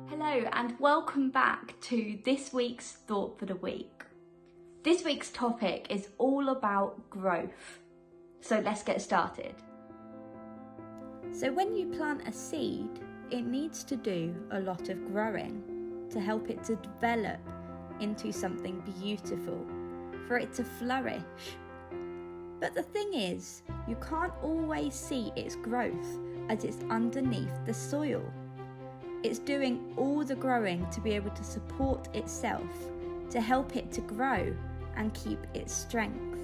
Hello and welcome back to this week's Thought for the Week. This week's topic is all about growth. So let's get started. So when you plant a seed, it needs to do a lot of growing to help it to develop into something beautiful, for it to flourish. But the thing is, you can't always see its growth as it's underneath the soil. It's doing all the growing to be able to support itself, to help it to grow and keep its strength.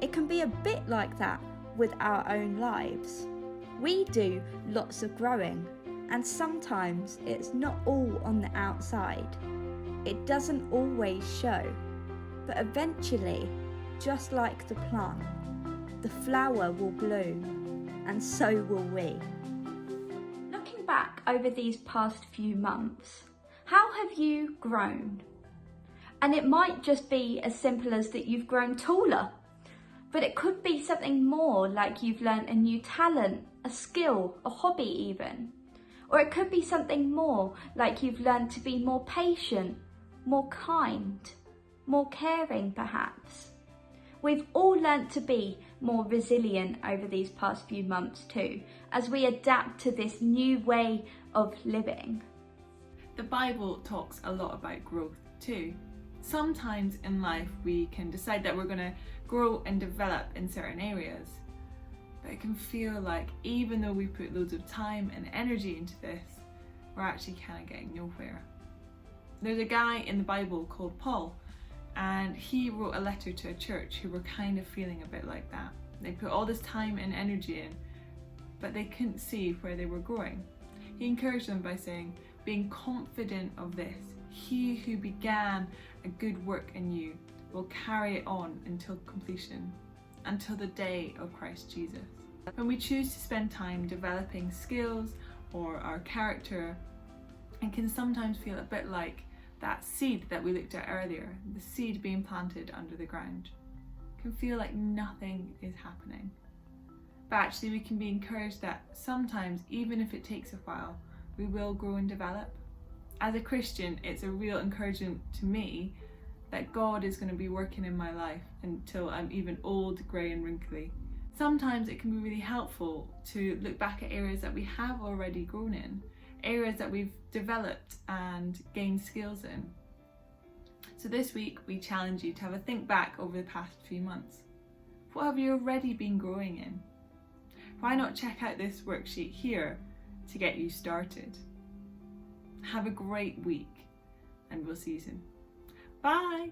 It can be a bit like that with our own lives. We do lots of growing, and sometimes it's not all on the outside. It doesn't always show, but eventually, just like the plant, the flower will bloom, and so will we. Looking back over these past few months, how have you grown? And it might just be as simple as that you've grown taller, but it could be something more, like you've learnt a new talent, a skill, a hobby even. Or it could be something more, like you've learned to be more patient, more kind, more caring perhaps. We've all learnt to be more resilient over these past few months too, as we adapt to this new way of living. The Bible talks a lot about growth too. Sometimes in life we can decide that we're going to grow and develop in certain areas, but it can feel like even though we put loads of time and energy into this, we're actually kind of getting nowhere. There's a guy in the Bible called Paul, and he wrote a letter to a church who were kind of feeling a bit like that. They put all this time and energy in, but they couldn't see where they were growing. He encouraged them by saying, being confident of this, he who began a good work in you will carry it on until completion, until the day of Christ Jesus. When we choose to spend time developing skills or our character, it can sometimes feel a bit like that seed that we looked at earlier, the seed being planted under the ground. It can feel like nothing is happening. But actually we can be encouraged that sometimes, even if it takes a while, we will grow and develop. As a Christian, it's a real encouragement to me that God is going to be working in my life until I'm even old, grey and wrinkly. Sometimes it can be really helpful to look back at areas that we have already grown in, areas that we've developed and gained skills in. So this week we challenge you to have a think back over the past few months. What have you already been growing in? Why not check out this worksheet here to get you started? Have a great week, and we'll see you soon. Bye!